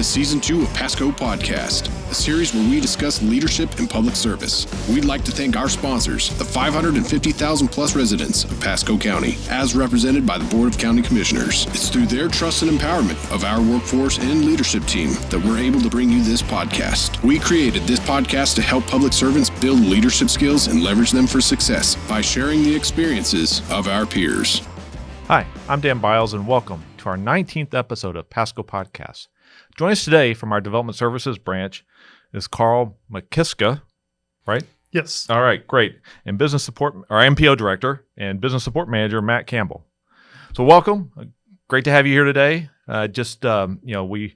to Season 2 of Pasco Podcast, a series where we discuss leadership in public service. We'd like to thank our sponsors, the 550,000 plus residents of Pasco County, as represented by the Board of County Commissioners. It's through their trust and empowerment of our workforce and leadership team that we're able to bring you this podcast. We created this podcast to help public servants build leadership skills and leverage them for success by sharing the experiences of our peers. Hi, I'm Dan Biles, and welcome to our 19th episode of Pasco Podcast. Join us today from our Development Services branch is Carl Mikyska, right? Yes. All right, great. And Business Support, our MPO Director, and Business Support Manager, Matt Campbell. So welcome. Great to have you here today. We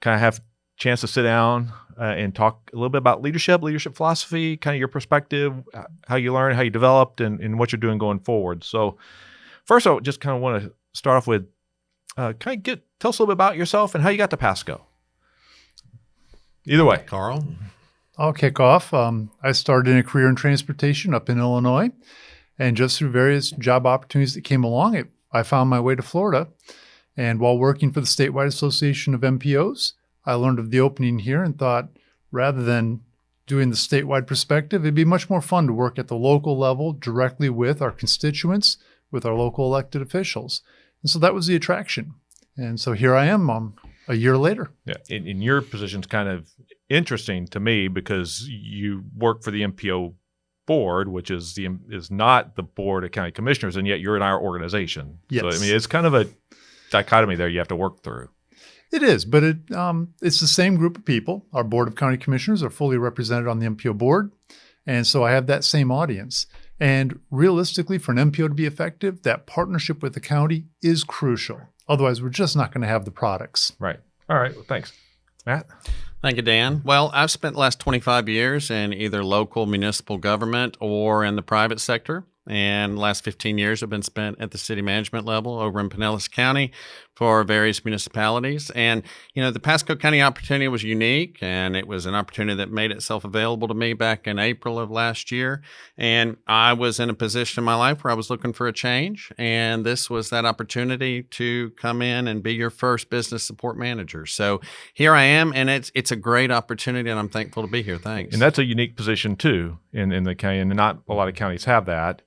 kind of have a chance to sit down and talk a little bit about leadership philosophy, kind of your perspective, how you learned, how you developed, and what you're doing going forward. So first, I just kind of want to start off with tell us a little bit about yourself and how you got to Pasco. Either way. Carl? I'll kick off. I started in a career in transportation up in Illinois, and just through various job opportunities that came along, I found my way to Florida. And while working for the Statewide Association of MPOs, I learned of the opening here and thought, rather than doing the statewide perspective, it'd be much more fun to work at the local level directly with our constituents, with our local elected officials. And so that was the attraction. And so here I am a year later. Yeah, in your position's kind of interesting to me because you work for the MPO board, which is not the board of county commissioners, and yet you're in our organization. Yes. So I mean, it's kind of a dichotomy there you have to work through. It is, but it's the same group of people. Our board of county commissioners are fully represented on the MPO board, and so I have that same audience. And realistically, for an MPO to be effective, that partnership with the county is crucial. Otherwise, we're just not going to have the products. Right. All right. Well, thanks. Matt? Thank you, Dan. Well, I've spent the last 25 years in either local municipal government or in the private sector. And the last 15 years have been spent at the city management level over in Pinellas County for various municipalities. And, the Pasco County opportunity was unique, and it was an opportunity that made itself available to me back in April of last year. And I was in a position in my life where I was looking for a change, and this was that opportunity to come in and be your first business support manager. So here I am, and it's a great opportunity, and I'm thankful to be here. Thanks. And that's a unique position, too, in the county, and not a lot of counties have that.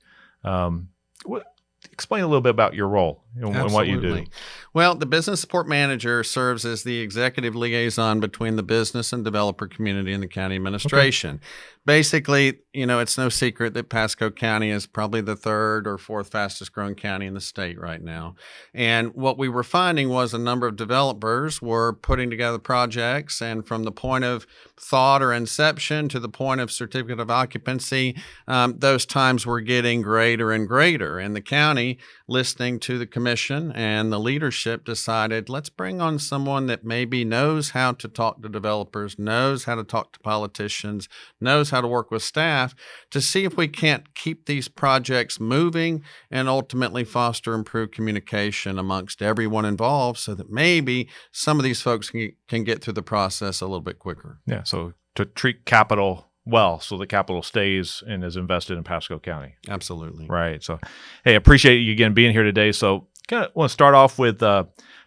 Explain a little bit about your role and what you do. Well, the business support manager serves as the executive liaison between the business and developer community and the county administration. Okay. Basically, it's no secret that Pasco County is probably the third or fourth fastest growing county in the state right now. And what we were finding was a number of developers were putting together projects, and from the point of thought or inception to the point of certificate of occupancy, those times were getting greater and greater. And the county, listening to the commission and the leadership, decided, let's bring on someone that maybe knows how to talk to developers, knows how to talk to politicians, knows how to work with staff, to see if we can't keep these projects moving and ultimately foster improved communication amongst everyone involved so that maybe some of these folks can get through the process a little bit quicker. Yeah, so to treat capital well, so the capital stays and is invested in Pasco County. Absolutely. Right. So, hey, appreciate you again being here today. So, kind of want to start off with tell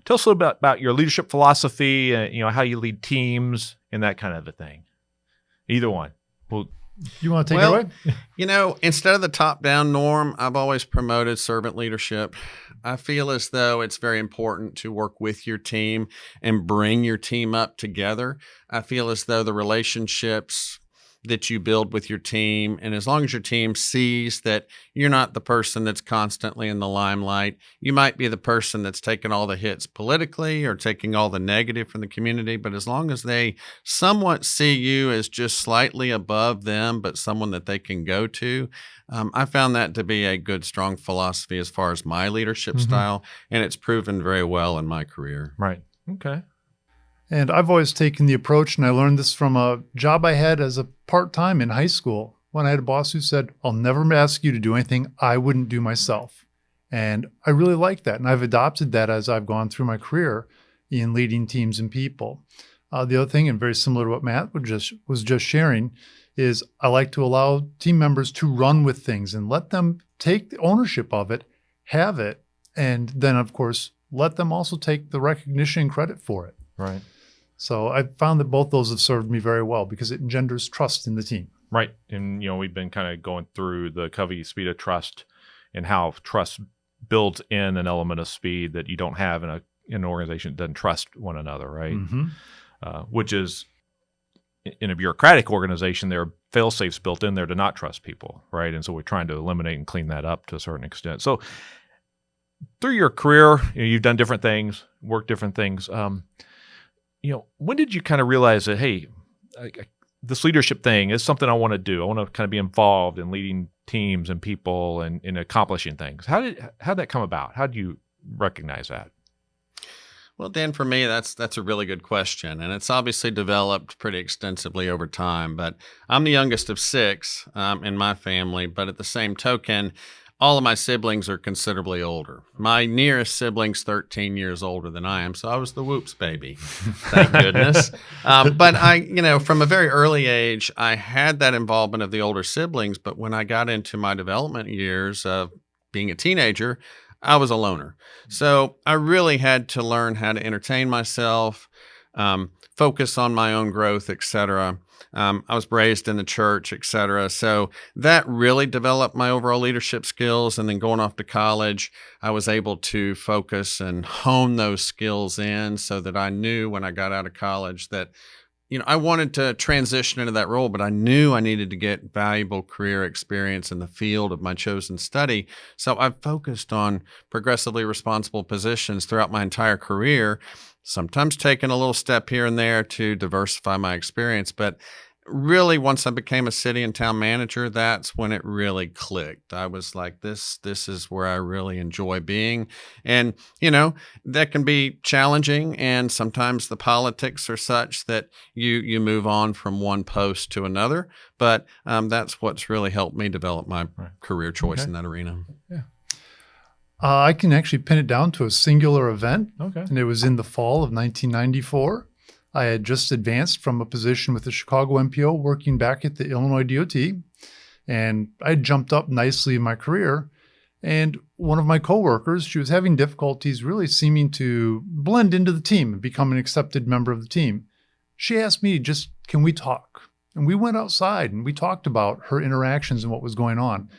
us a little bit about your leadership philosophy, how you lead teams and that kind of a thing. Either one. Well, you want to take it away? Instead of the top-down norm, I've always promoted servant leadership. I feel as though it's very important to work with your team and bring your team up together. I feel as though the relationships that you build with your team, and as long as your team sees that you're not the person that's constantly in the limelight, you might be the person that's taking all the hits politically or taking all the negative from the community, but as long as they somewhat see you as just slightly above them, but someone that they can go to, I found that to be a good, strong philosophy as far as my leadership style, and it's proven very well in my career. Right. Okay. And I've always taken the approach, and I learned this from a job I had as a part-time in high school when I had a boss who said, I'll never ask you to do anything I wouldn't do myself. And I really like that. And I've adopted that as I've gone through my career in leading teams and people. The other thing, and very similar to what Matt was just sharing, is I like to allow team members to run with things and let them take the ownership of it, have it, and then, of course, let them also take the recognition and credit for it. Right. So I found that both those have served me very well because it engenders trust in the team. Right. And, we've been kind of going through the Covey speed of trust and how trust builds in an element of speed that you don't have in an organization that doesn't trust one another, right? Mm-hmm. Which is, in a bureaucratic organization, there are fail-safes built in there to not trust people, right? And so we're trying to eliminate and clean that up to a certain extent. So through your career, you've done different things, worked different things. When did you kind of realize that, hey, this leadership thing is something I want to do? I want to kind of be involved in leading teams and people and in accomplishing things. How'd that come about? How did you recognize that? Well, Dan, for me, that's a really good question, and it's obviously developed pretty extensively over time. But I'm the youngest of 6 in my family, but at the same token, all of my siblings are considerably older. My nearest sibling's 13 years older than I am, so I was the whoops baby, thank goodness. But from a very early age, I had that involvement of the older siblings. But when I got into my development years of being a teenager, I was a loner. So I really had to learn how to entertain myself, focus on my own growth, et cetera. I was raised in the church, et cetera. So that really developed my overall leadership skills. And then going off to college, I was able to focus and hone those skills in so that I knew when I got out of college that I wanted to transition into that role, but I knew I needed to get valuable career experience in the field of my chosen study. So I've focused on progressively responsible positions throughout my entire career, sometimes taking a little step here and there to diversify my experience. But really, once I became a city and town manager, that's when it really clicked. I was like, this is where I really enjoy being. And, that can be challenging. And sometimes the politics are such that you move on from one post to another. But that's what's really helped me develop my career choice in that arena. Yeah. I can actually pin it down to a singular event. Okay. And it was in the fall of 1994. I had just advanced from a position with the Chicago MPO working back at the Illinois DOT, and I jumped up nicely in my career. And one of my coworkers, she was having difficulties really seeming to blend into the team and become an accepted member of the team. She asked me, can we talk? And we went outside and we talked about her interactions and what was going on.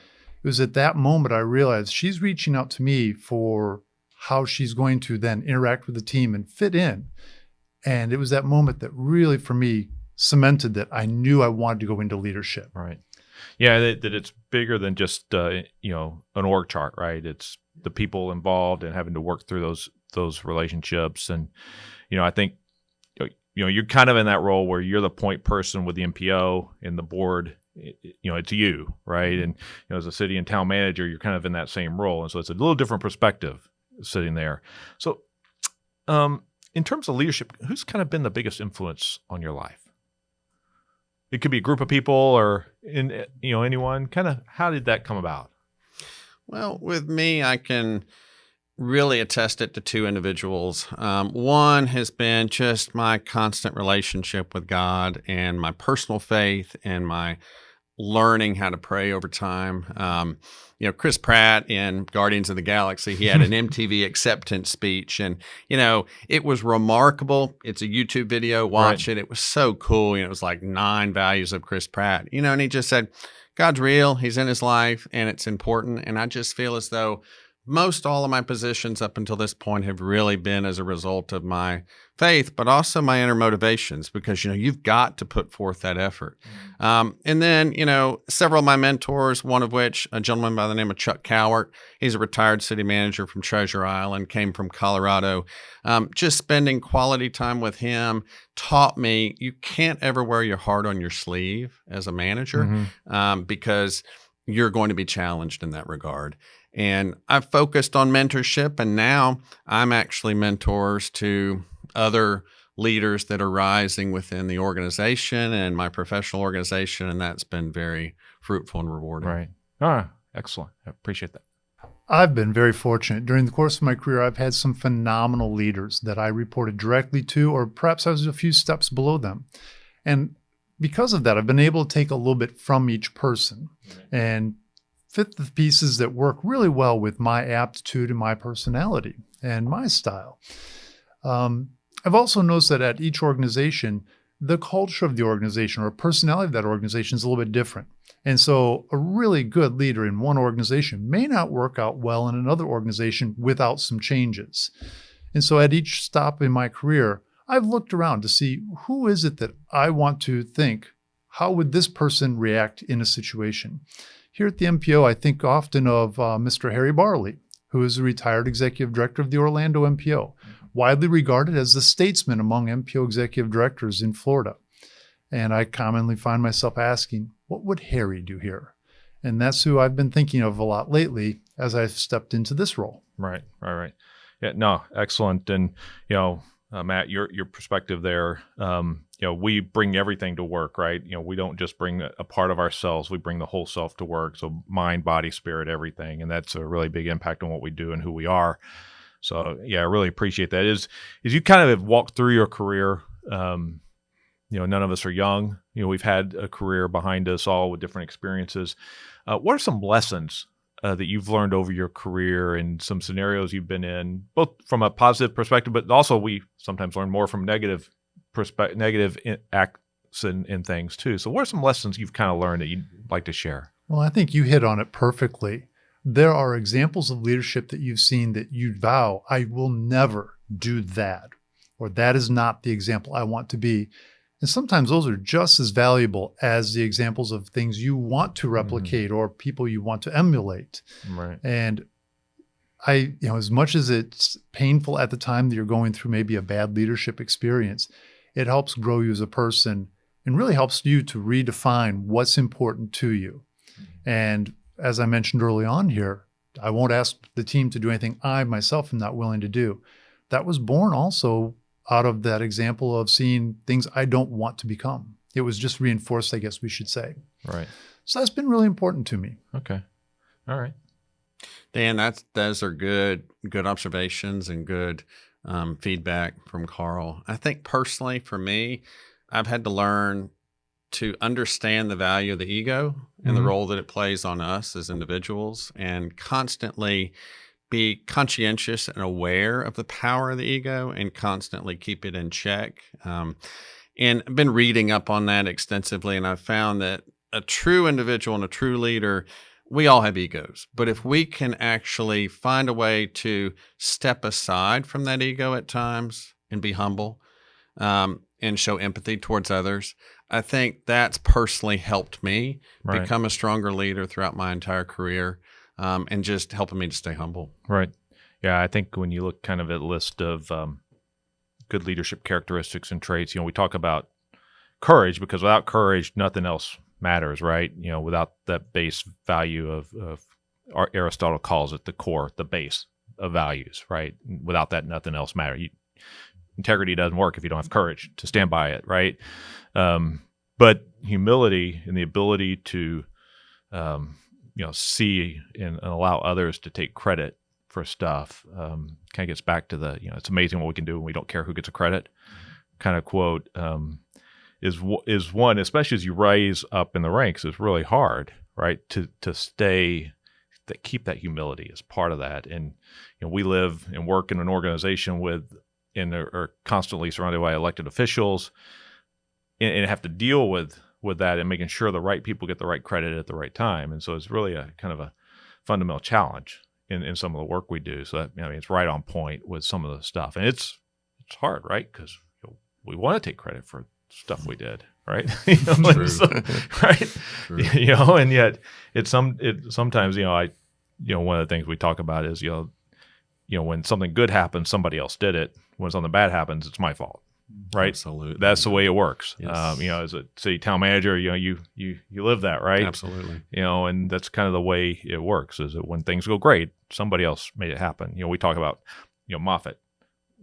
It was at that moment I realized she's reaching out to me for how she's going to then interact with the team and fit in. And it was that moment that really, for me, cemented that I knew I wanted to go into leadership. Right. Yeah, that it's bigger than just an org chart, right? It's the people involved and having to work through those relationships. And I think you're kind of in that role where you're the point person with the MPO and the board. It's you, right? And as a city and town manager, you're kind of in that same role, and so it's a little different perspective sitting there. So, in terms of leadership, who's kind of been the biggest influence on your life? It could be a group of people or anyone. Kind of, how did that come about? Well, with me, I can really attest it to 2 individuals. One has been just my constant relationship with God and my personal faith and my learning how to pray over time. Chris Pratt in Guardians of the Galaxy, he had an MTV acceptance speech, and, it was remarkable. It's a YouTube video. Watch it. It was so cool. It was like 9 values of Chris Pratt, and he just said, God's real. He's in his life and it's important. And I just feel as though most all of my positions up until this point have really been as a result of my faith, but also my inner motivations, because, you've got to put forth that effort. And then, several of my mentors, one of which, a gentleman by the name of Chuck Cowart, he's a retired city manager from Treasure Island, came from Colorado. Just spending quality time with him taught me you can't ever wear your heart on your sleeve as a manager, because you're going to be challenged in that regard. And I've focused on mentorship, and now I'm actually mentors to other leaders that are rising within the organization and my professional organization, and that's been very fruitful and rewarding. Right. Excellent. I appreciate that. I've been very fortunate. During the course of my career, I've had some phenomenal leaders that I reported directly to, or perhaps I was a few steps below them. And because of that, I've been able to take a little bit from each person and fit the pieces that work really well with my aptitude and my personality and my style. I've also noticed that at each organization, the culture of the organization or personality of that organization is a little bit different. And so a really good leader in one organization may not work out well in another organization without some changes. And so at each stop in my career, I've looked around to see who is it that I want to think, how would this person react in a situation? Here at the MPO, I think often of Mr. Harry Barley, who is a retired executive director of the Orlando MPO, widely regarded as the statesman among MPO executive directors in Florida. And I commonly find myself asking, what would Harry do here? And that's who I've been thinking of a lot lately as I've stepped into this role. Right. Yeah, no, excellent. And, Matt, your perspective there, we bring everything to work, right? We don't just bring a part of ourselves, we bring the whole self to work. So mind, body, spirit, everything. And that's a really big impact on what we do and who we are. So yeah, I really appreciate that. As you kind of have walked through your career, none of us are young. We've had a career behind us all with different experiences. What are some lessons that you've learned over your career and some scenarios you've been in, both from a positive perspective, but also we sometimes learn more from negative acts and things too. So what are some lessons you've kind of learned that you'd like to share? Well, I think you hit on it perfectly. There are examples of leadership that you've seen that you vow, I will never do that, or that is not the example I want to be. And sometimes those are just as valuable as the examples of things you want to replicate or people you want to emulate. Right. And as much as it's painful at the time that you're going through maybe a bad leadership experience, it helps grow you as a person and really helps you to redefine what's important to you. And as I mentioned early on here, I won't ask the team to do anything I myself am not willing to do. That was born also out of that example of seeing things I don't want to become. It was just reinforced, I guess we should say. Right. So that's been really important to me. Okay. All right. Dan, those are good observations and good feedback from Carl. I think personally for me, I've had to learn to understand the value of the ego and the role that it plays on us as individuals, and constantly be conscientious and aware of the power of the ego and constantly keep it in check. And I've been reading up on that extensively, and I've found that a true individual and a true leader, we all have egos. But if we can actually find a way to step aside from that ego at times and be humble and show empathy towards others, I think that's personally helped me become a stronger leader throughout my entire career. And just helping me to stay humble. Right. Yeah, I think when you look kind of at a list of good leadership characteristics and traits, we talk about courage, because without courage, nothing else matters, right? Without that base value of Aristotle calls it the core, the base of values, right? Without that, nothing else matters. Integrity doesn't work if you don't have courage to stand by it, right? But humility and the ability to see and allow others to take credit for stuff kind of gets back to the, it's amazing what we can do when we don't care who gets a credit kind of quote is one, especially as you rise up in the ranks, is really hard, right? To keep that humility as part of that. And, we live and work in an organization are constantly surrounded by elected officials and have to deal with that and making sure the right people get the right credit at the right time. And so it's really a kind of a fundamental challenge in some of the work we do. So that, it's right on point with some of the stuff. And it's hard, right? Because we want to take credit for stuff we did, right? Right? True. And yet sometimes, one of the things we talk about is, when something good happens, somebody else did it. When something bad happens, it's my fault. Right. Absolutely. That's the way it works. Yes. As a city town manager, you live that, right? Absolutely. And that's kind of the way it works, is that when things go great, somebody else made it happen. We talk about, Moffett,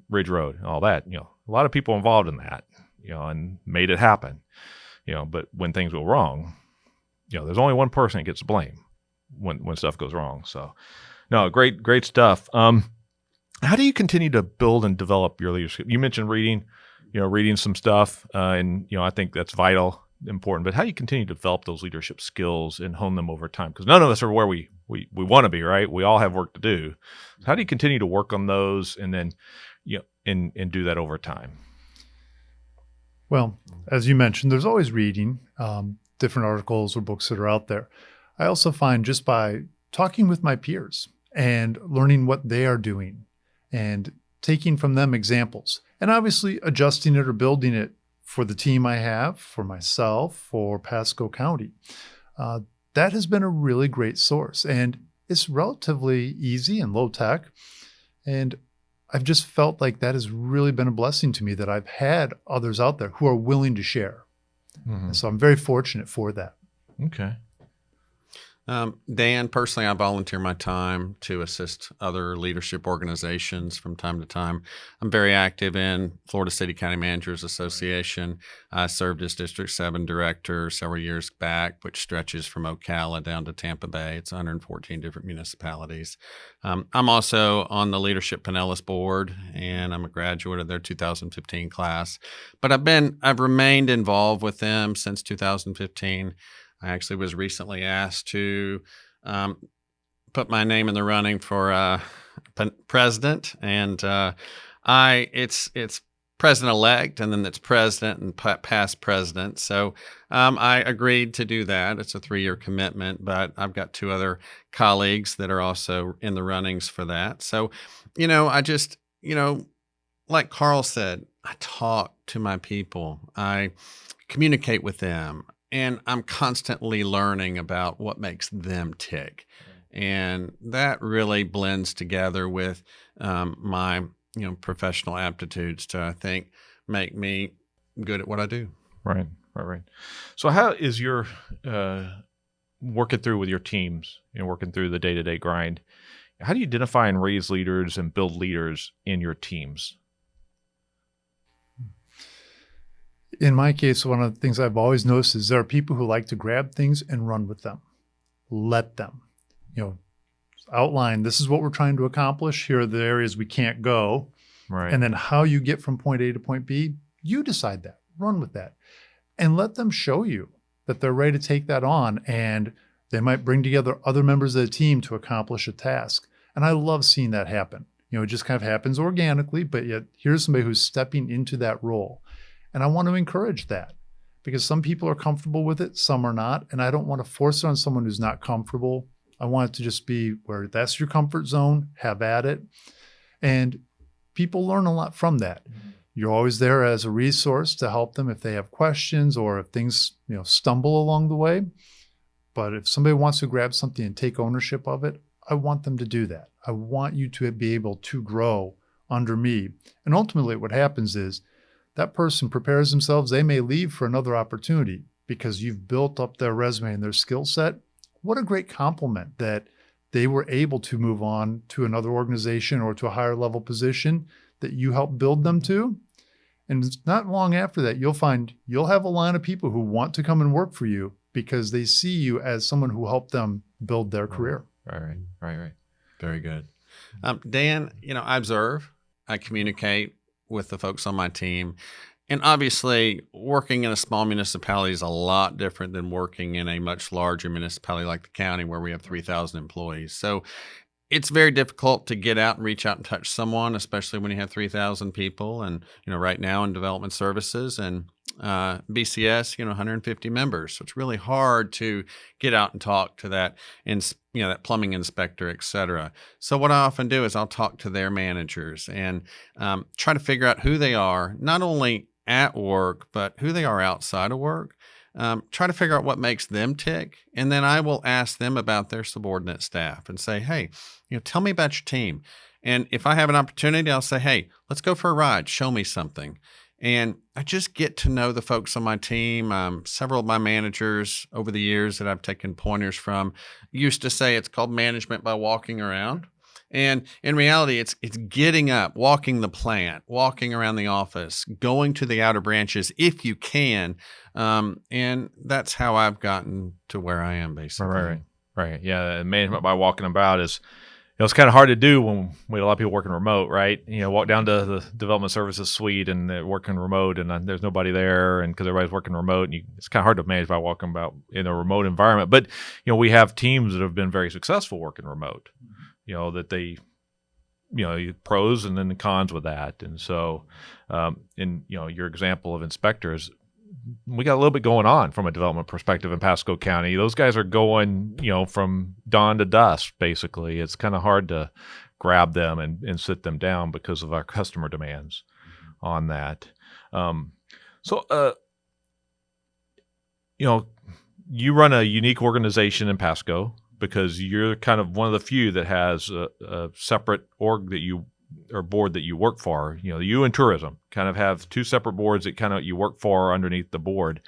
Ridge Road and all that, a lot of people involved in that, and made it happen, but when things go wrong, there's only one person that gets the blame when stuff goes wrong. So no, great stuff. How do you continue to build and develop your leadership? You mentioned reading some stuff, and I think that's vital, important. But how do you continue to develop those leadership skills and hone them over time? Because none of us are where we want to be, right? We all have work to do. So how do you continue to work on those, and then and do that over time? Well, as you mentioned, there's always reading different articles or books that are out there. I also find just by talking with my peers and learning what they are doing and taking from them examples and obviously adjusting it or building it for the team I have, for myself, for Pasco County. That has been a really great source, and it's relatively easy and low tech. And I've just felt like that has really been a blessing to me, that I've had others out there who are willing to share. And so I'm very fortunate for that. Okay. Dan, personally, I volunteer my time to assist other leadership organizations from time to time. I'm very active in Florida City County Managers Association. I served as District 7 Director several years back, which stretches from Ocala down to Tampa Bay. It's 114 different municipalities. I'm also on the Leadership Pinellas Board, and I'm a graduate of their 2015 class. But I've remained involved with them since 2015. I actually was recently asked to put my name in the running for president, and it's president-elect, and then it's president and past president. So I agreed to do that. It's a 3-year commitment, but I've got 2 other colleagues that are also in the runnings for that. So, I just, like Carl said, I talk to my people. I communicate with them. And I'm constantly learning about what makes them tick. And that really blends together with my professional aptitudes to, I think, make me good at what I do. Right. So how is your working through with your teams, working through the day-to-day grind, how do you identify and raise leaders and build leaders in your teams? In my case, one of the things I've always noticed is there are people who like to grab things and run with them. Let them, outline, this is what we're trying to accomplish. Here are the areas we can't go. Right. And then how you get from point A to point B, you decide that. Run with that. And let them show you that they're ready to take that on. And they might bring together other members of the team to accomplish a task. And I love seeing that happen. It just kind of happens organically, but yet here's somebody who's stepping into that role. And I want to encourage that, because some people are comfortable with it, some are not. And I don't want to force it on someone who's not comfortable. I want it to just be where that's your comfort zone, have at it. And people learn a lot from that. You're always there as a resource to help them if they have questions or if things, stumble along the way. But if somebody wants to grab something and take ownership of it, I want them to do that. I want you to be able to grow under me. And ultimately what happens is, that person prepares themselves. They may leave for another opportunity because you've built up their resume and their skill set. What a great compliment that they were able to move on to another organization or to a higher level position that you helped build them to. And it's not long after that, you'll find you'll have a line of people who want to come and work for you because they see you as someone who helped them build their career. Right. Very good. Dan, I observe, I communicate with the folks on my team. And obviously, working in a small municipality is a lot different than working in a much larger municipality like the county where we have 3,000 employees. So it's very difficult to get out and reach out and touch someone, especially when you have 3,000 people. And, right now in development services and BCS, 150 members. So it's really hard to get out and talk to that, that plumbing inspector, et cetera. So what I often do is I'll talk to their managers and try to figure out who they are, not only at work, but who they are outside of work. Try to figure out what makes them tick. And then I will ask them about their subordinate staff and say, hey, tell me about your team. And if I have an opportunity, I'll say, hey, let's go for a ride. Show me something. And I just get to know the folks on my team. Several of my managers over the years that I've taken pointers from used to say it's called management by walking around. And in reality, it's getting up, walking the plant, walking around the office, going to the outer branches if you can. And that's how I've gotten to where I am, basically. Right. Yeah, management by walking about is it's kind of hard to do when we have a lot of people working remote, right? Walk down to the development services suite and they're working remote and there's nobody there, and because everybody's working remote, and it's kind of hard to manage by walking about in a remote environment. But we have teams that have been very successful working remote. That they pros and then the cons with that. And so, in your example of inspectors, we got a little bit going on from a development perspective in Pasco County. Those guys are going, from dawn to dusk, basically. It's kind of hard to grab them and sit them down because of our customer demands on that. You run a unique organization in Pasco because you're kind of one of the few that has a separate board that you work for. You and tourism kind of have two separate boards that kind of you work for underneath the board.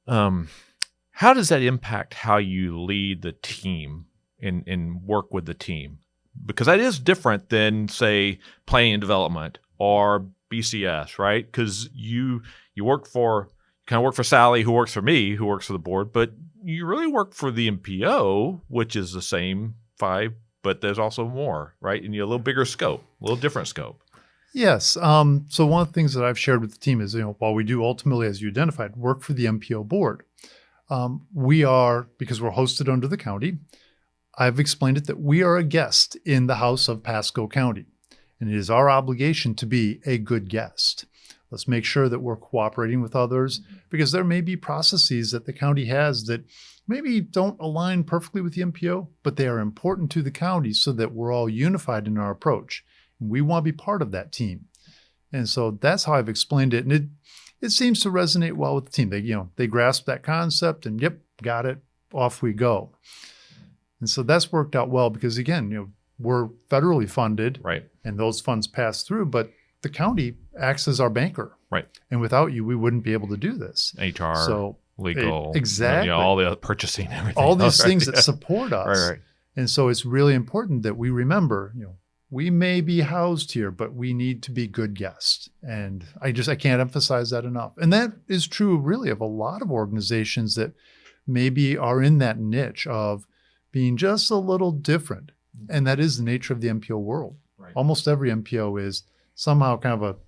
How does that impact how you lead the team and work with the team? Because that is different than, say, planning and development or BCS, right? Because you kind of work for Sally, who works for me, who works for the board, but you really work for the MPO, which is the same 5, but there's also more, right? And you have a little bigger scope, a little different scope. Yes. So one of the things that I've shared with the team is, while we do ultimately, as you identified, work for the MPO board, we are, because we're hosted under the county, I've explained it that we are a guest in the house of Pasco County, and it is our obligation to be a good guest. Let's make sure that we're cooperating with others, because there may be processes that the county has that maybe don't align perfectly with the MPO, but they are important to the county so that we're all unified in our approach. And we want to be part of that team. And so that's how I've explained it. And it seems to resonate well with the team. They grasp that concept and, yep, got it, off we go. And so that's worked out well because, again, we're federally funded, right, and those funds pass through, but the county acts as our banker. Right. And without you, we wouldn't be able to do this. HR, legal, exactly. All the purchasing, everything. All these things that support us. Right. And so it's really important that we remember, we may be housed here, but we need to be good guests. And I can't emphasize that enough. And that is true really of a lot of organizations that maybe are in that niche of being just a little different. And that is the nature of the MPO world. Right. Almost every MPO is somehow kind of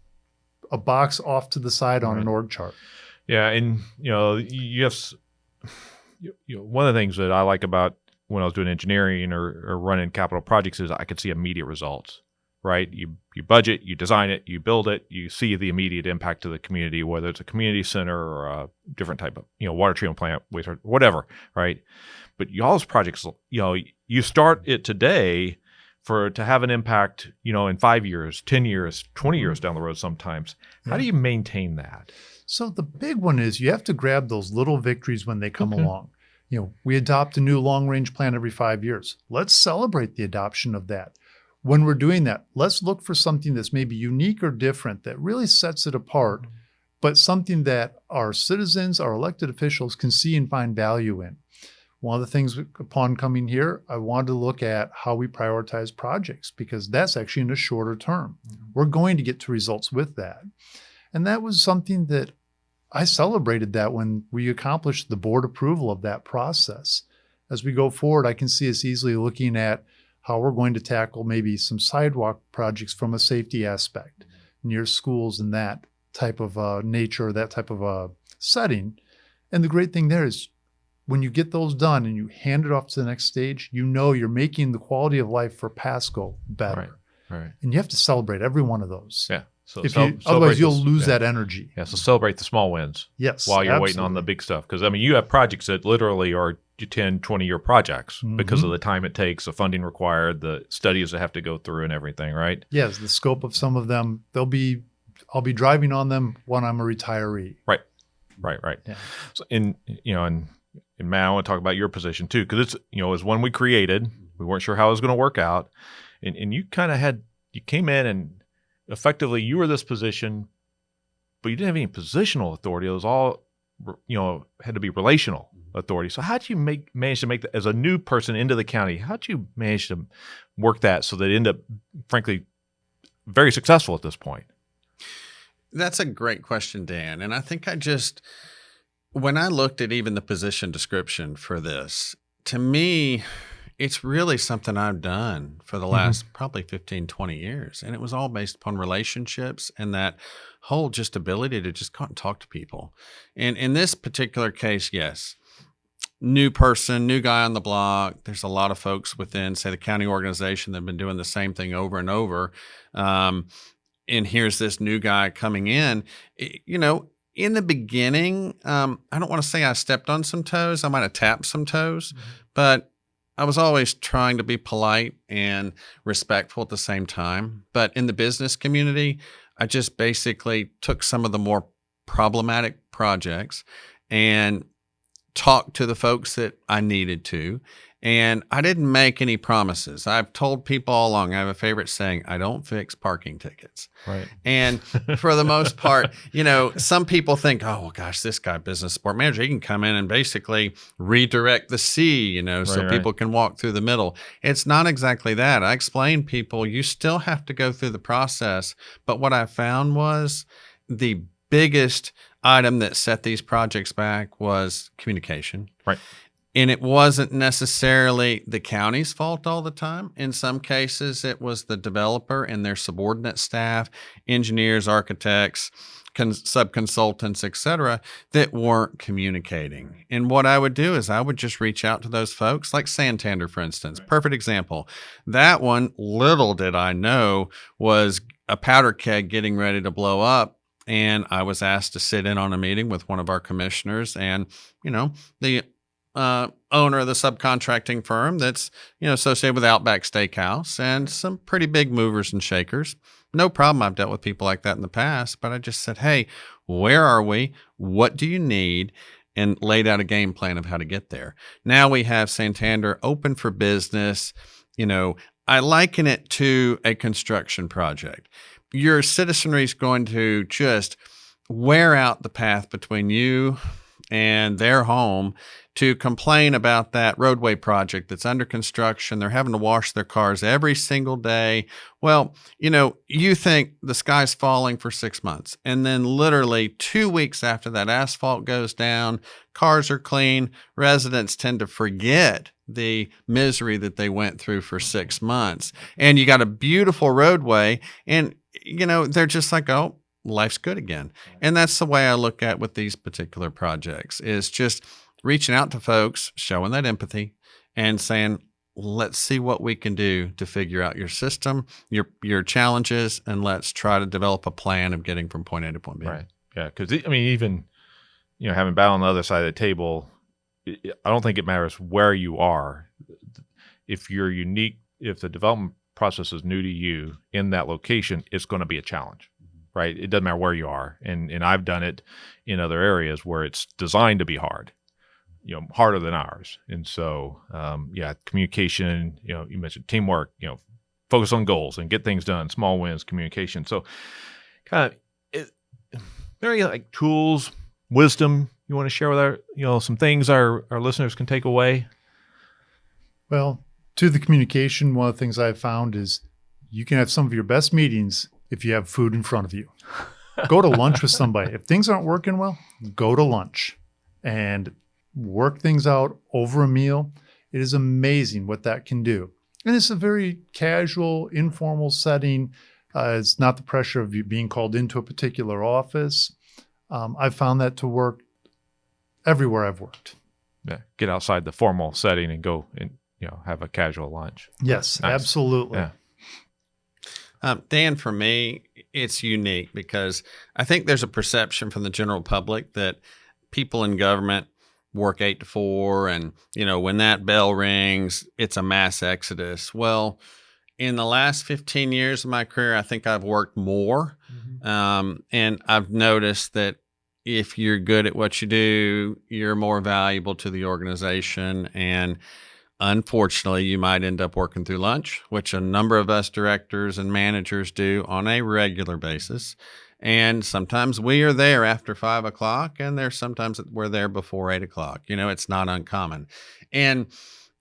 a box off to the side on an org chart. Yeah, and you have one of the things that I like about when I was doing engineering or running capital projects is I could see immediate results. Right, you budget, you design it, you build it, you see the immediate impact to the community, whether it's a community center or a different type of water treatment plant, wastewater, whatever. Right, but y'all's projects, you start it today to have an impact, in 5 years, 10 years, 20 years down the road sometimes. How do you maintain that? So the big one is you have to grab those little victories when they come along. We adopt a new long-range plan every 5 years. Let's celebrate the adoption of that. When we're doing that, let's look for something that's maybe unique or different that really sets it apart, but something that our citizens, our elected officials can see and find value in. One of the things upon coming here, I wanted to look at how we prioritize projects because that's actually in a shorter term. We're going to get to results with that. And that was something that I celebrated that when we accomplished the board approval of that process. As we go forward, I can see us easily looking at how we're going to tackle maybe some sidewalk projects from a safety aspect near schools and that type of nature, that type of setting. And the great thing there is when you get those done and you hand it off to the next stage, you're making the quality of life for Pasco better. Right. And you have to celebrate every one of those. Yeah. So otherwise, you'll lose that energy. Yeah. So celebrate the small wins. Yes. While you're waiting on the big stuff. Because, you have projects that literally are 10, 20-year projects because of the time it takes, the funding required, the studies that have to go through and everything, right? Yes. The scope of some of them, I'll be driving on them when I'm a retiree. Right. Yeah. So and Matt, I want to talk about your position too, because it's, it was one we created. We weren't sure how it was going to work out. And you kind of you came in and effectively you were this position, but you didn't have any positional authority. It was all, had to be relational authority. So how'd you manage to make that as a new person into the county? How'd you manage to work that so that it ended up, frankly, very successful at this point? That's a great question, Dan. And I think when I looked at even the position description for this, to me, it's really something I've done for the last probably 15, 20 years. And it was all based upon relationships and that whole just ability to just go out and talk to people. And in this particular case, yes, new person, new guy on the block. There's a lot of folks within, say, the county organization that have been doing the same thing over and over. And here's this new guy coming in. In the beginning, I don't want to say I stepped on some toes. I might have tapped some toes, but I was always trying to be polite and respectful at the same time. But in the business community, I just basically took some of the more problematic projects and talked to the folks that I needed to. And I didn't make any promises. I've told people all along, I have a favorite saying, I don't fix parking tickets. Right. And for the most part, some people think, oh, well, gosh, this guy, business support manager, he can come in and basically redirect the sea, so people can walk through the middle. It's not exactly that. I explain people, you still have to go through the process. But what I found was the biggest item that set these projects back was communication. Right. And it wasn't necessarily the county's fault all the time. In some cases, it was the developer and their subordinate staff, engineers, architects, sub-consultants, et cetera, that weren't communicating. And what I would do is I would just reach out to those folks, like Santander, for instance. Right. Perfect example. That one, little did I know, was a powder keg getting ready to blow up. And I was asked to sit in on a meeting with one of our commissioners and, the owner of the subcontracting firm that's, associated with Outback Steakhouse and some pretty big movers and shakers. No problem. I've dealt with people like that in the past, but I just said, hey, where are we? What do you need? And laid out a game plan of how to get there. Now we have Santander open for business. I liken it to a construction project. Your citizenry is going to just wear out the path between you and their home to complain about that roadway project that's under construction. They're having to wash their cars every single day. Well, you think the sky's falling for 6 months. And then literally 2 weeks after that asphalt goes down, cars are clean. Residents tend to forget the misery that they went through for 6 months. And you got a beautiful roadway and they're just like, oh, life's good again. And that's the way I look at with these particular projects is just reaching out to folks, showing that empathy and saying, let's see what we can do to figure out your system, your challenges, and let's try to develop a plan of getting from point A to point B. Right. Yeah. Because, even, having Battle on the other side of the table, I don't think it matters where you are. If you're unique, if the development process is new to you in that location, it's going to be a challenge, right? It doesn't matter where you are. And I've done it in other areas where it's designed to be hard, harder than ours. And so, communication, you mentioned teamwork, focus on goals and get things done, small wins, communication. So kind of, very like tools, wisdom you want to share with our, some things our listeners can take away? Well, to the communication, one of the things I've found is you can have some of your best meetings if you have food in front of you. Go to lunch with somebody. If things aren't working well, go to lunch and work things out over a meal. It is amazing what that can do. And it's a very casual, informal setting. It's not the pressure of you being called into a particular office. I've found that to work everywhere I've worked. Yeah, get outside the formal setting and go and have a casual lunch. Yes, nice. Absolutely. Yeah. Dan, for me, it's unique because I think there's a perception from the general public that people in government work 8 to 4 and, when that bell rings, it's a mass exodus. Well, in the last 15 years of my career, I think I've worked more. Mm-hmm. And I've noticed that if you're good at what you do, you're more valuable to the organization. And unfortunately, you might end up working through lunch, which a number of us directors and managers do on a regular basis. And sometimes we are there after 5 o'clock, and there's sometimes we're there before 8 o'clock. It's not uncommon. And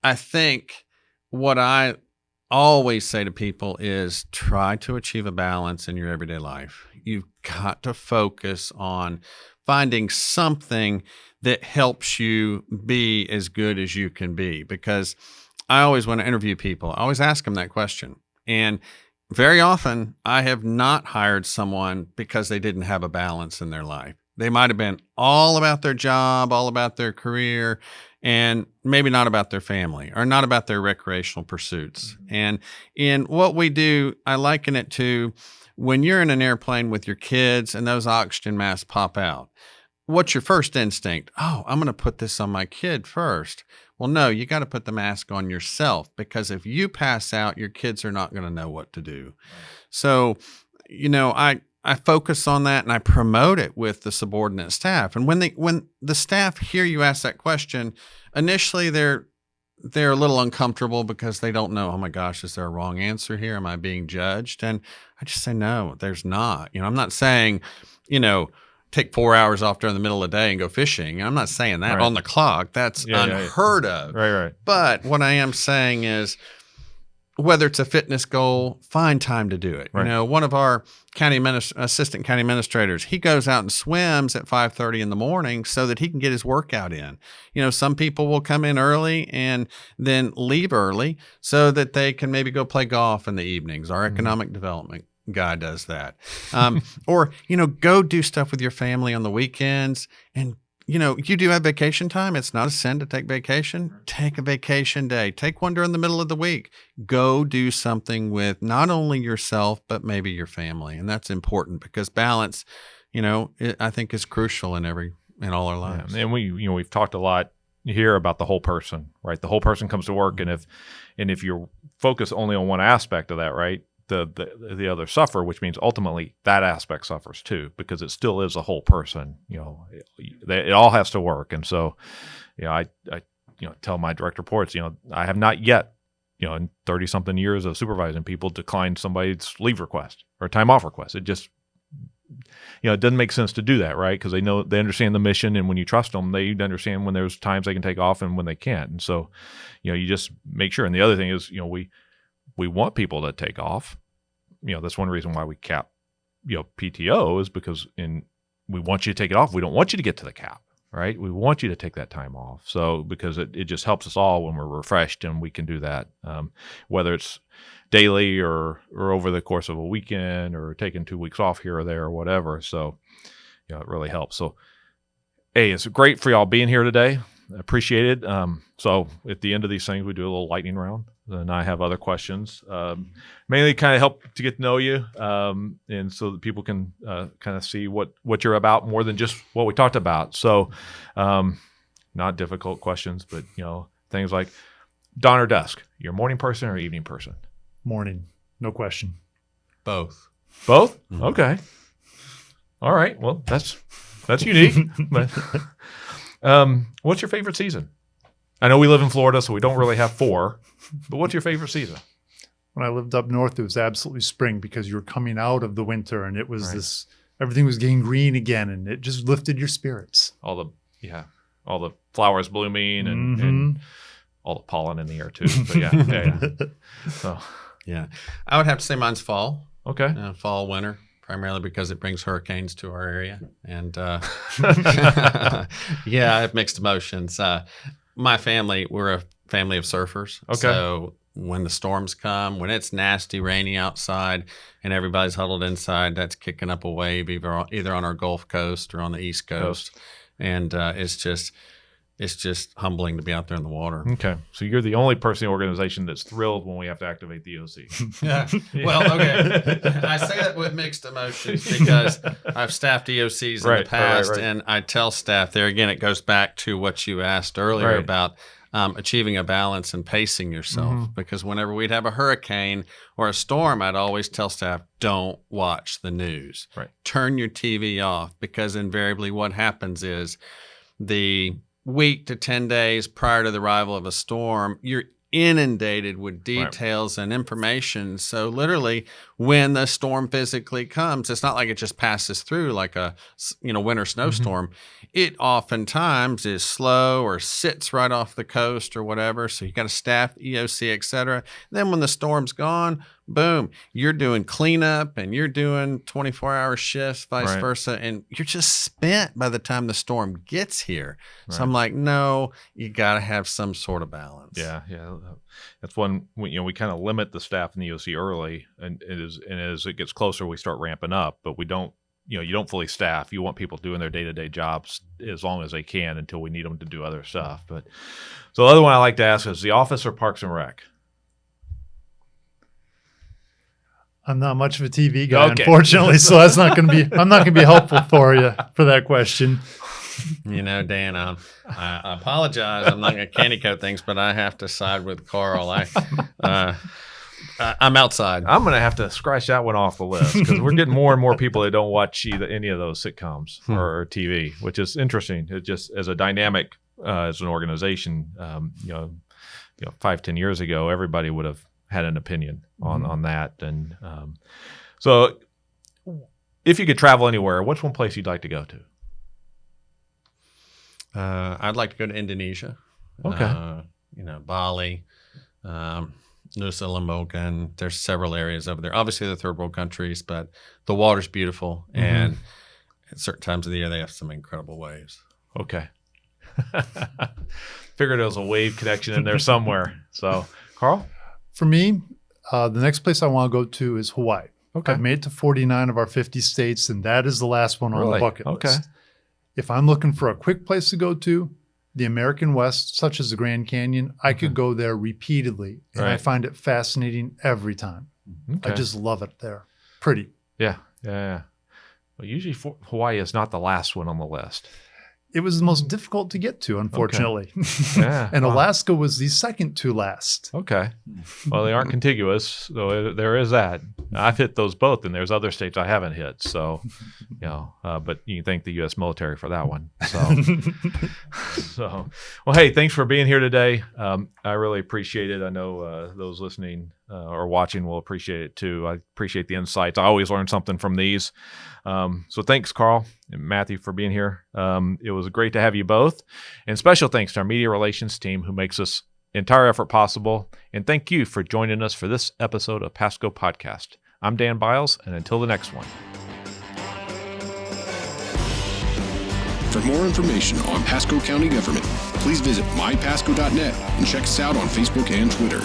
I think what I always say to people is try to achieve a balance in your everyday life. You've got to focus on finding something that helps you be as good as you can be. Because I always want to interview people, I always ask them that question. And very often I have not hired someone because they didn't have a balance in their life. They might have been all about their job, all about their career, and maybe not about their family or not about their recreational pursuits. And in what we do, I liken it to when you're in an airplane with your kids and those oxygen masks pop out. What's your first instinct? Oh, I'm going to put this on my kid first. Well, no, you got to put the mask on yourself, because if you pass out, your kids are not going to know what to do. So, I focus on that and I promote it with the subordinate staff. And when the staff hear you ask that question, initially they're a little uncomfortable because they don't know, oh my gosh, is there a wrong answer here? Am I being judged? And I just say, no, there's not. I'm not saying, take 4 hours off during the middle of the day and go fishing. I'm not saying that on the clock. That's unheard of. Right. But what I am saying whether it's a fitness goal, find time to do it. Right. One of our assistant county administrators, he goes out and swims at 5:30 in the morning so that he can get his workout in. Some people will come in early and then leave early so that they can maybe go play golf in the evenings. Our economic development guy does that. Or, go do stuff with your family on the weekends. And you do have vacation time. It's not a sin to take vacation. Take a vacation day. Take one during the middle of the week. Go do something with not only yourself, but maybe your family. And that's important because balance, I think is crucial in all our lives. Yeah. And we've talked a lot here about the whole person, right? The whole person comes to work. And if you focus only on one aspect of that, right, the other suffer, which means ultimately that aspect suffers too, because it still is a whole person. It all has to work. And so, I tell my direct reports, I have not yet, in 30 something years of supervising people, declined somebody's leave request or time off request. It just, it doesn't make sense to do that, right? Because they understand the mission, and when you trust them, they understand when there's times they can take off and when they can't. And so, you just make sure. And the other thing is, we want people to take off. That's one reason why we cap, PTO, is because we want you to take it off. We don't want you to get to the cap, right? We want you to take that time off. So because it just helps us all when we're refreshed, and we can do that, whether it's daily or over the course of a weekend or taking 2 weeks off here or there or whatever. So, it really helps. So, hey, it's great for y'all being here today. I appreciate it. So at the end of these things, we do a little lightning round. Then I have other questions, mainly kind of help to get to know you, and so that people can kind of see what you're about more than just what we talked about. So not difficult questions, but things like dawn or dusk. You're a morning person or evening person? Morning, no question. Both? Mm-hmm. Okay. All right. Well, that's unique. But, what's your favorite season? I know we live in Florida, so we don't really have 4, but what's your favorite season? When I lived up north, it was absolutely spring because you were coming out of the winter, and it was everything was getting green again, and it just lifted your spirits. All the flowers blooming and all the pollen in the air too. But yeah. So, yeah, I would have to say mine's fall. Okay. Fall, winter. Primarily because it brings hurricanes to our area. And I have mixed emotions. My family, we're a family of surfers. Okay. So when the storms come, when it's nasty, rainy outside, and everybody's huddled inside, that's kicking up a wave either on our Gulf Coast or on the East Coast. And it's just humbling to be out there in the water. Okay. So you're the only person in the organization that's thrilled when we have to activate the OC. Yeah. Well, okay. I say that with mixed emotions because I've staffed EOCs in the past, and I tell staff there, again, it goes back to what you asked earlier about achieving a balance and pacing yourself. Because whenever we'd have a hurricane or a storm, I'd always tell staff, don't watch the news. Right. Turn your TV off, because invariably what happens is the week to 10 days prior to the arrival of a storm, you're inundated with details and information. So literally, when the storm physically comes, it's not like it just passes through like a winter snowstorm. It oftentimes is slow or sits right off the coast or whatever. So you got to staff EOC, et cetera. Then when the storm's gone, boom, you're doing cleanup and you're doing 24-hour shifts, vice versa, and you're just spent by the time the storm gets here. So I'm like, no, you got to have some sort of balance. Yeah. That's when we kind of limit the staff in the EOC early, and as it gets closer, we start ramping up, but we don't you don't fully staff. You want people doing their day-to-day jobs as long as they can until we need them to do other stuff. But so the other one I like to ask is the office or Parks and Rec? I'm not much of a TV guy, Okay. unfortunately, so that's not going to be. I'm not going to be helpful for you for that question. Dan, I apologize. I'm not going to candy coat things, but I have to side with Carl. I'm outside. I'm going to have to scratch that one off the list because we're getting more and more people that don't watch any of those sitcoms or TV, which is interesting. It just as a dynamic as an organization, 5-10 years ago, everybody would have had an opinion on that. And so if you could travel anywhere, what's one place you'd like to go to? I'd like to go to Indonesia. Okay. Bali, Nusa Lombok, and there's several areas over there. Obviously, they're third world countries, but the water's beautiful, and at certain times of the year, they have some incredible waves. Okay. Figured there was a wave connection in there somewhere. So, Carl? For me, the next place I want to go to is Hawaii. Okay. I've made it to 49 of our 50 states, and that is the last one on the bucket Okay. list. If I'm looking for a quick place to go to, the American West, such as the Grand Canyon, I could go there repeatedly, and I find it fascinating every time. Okay. I just love it there. Pretty. Yeah. Well, usually Hawaii is not the last one on the list. It was the most difficult to get to, unfortunately. Yeah. And Alaska was the second to last. Okay. Well, they aren't contiguous, so there is that. I've hit those both, and there's other states I haven't hit. So, but you can thank the U.S. military for that one. So, well, hey, thanks for being here today. I really appreciate it. I know those listening or watching will appreciate it too. I appreciate the insights. I always learn something from these. So thanks, Carl and Matthew, for being here. It was great to have you both. And special thanks to our media relations team who makes this entire effort possible. And thank you for joining us for this episode of Pasco Podcast. I'm Dan Biles, and until the next one. For more information on Pasco County government, please visit mypasco.net and check us out on Facebook and Twitter.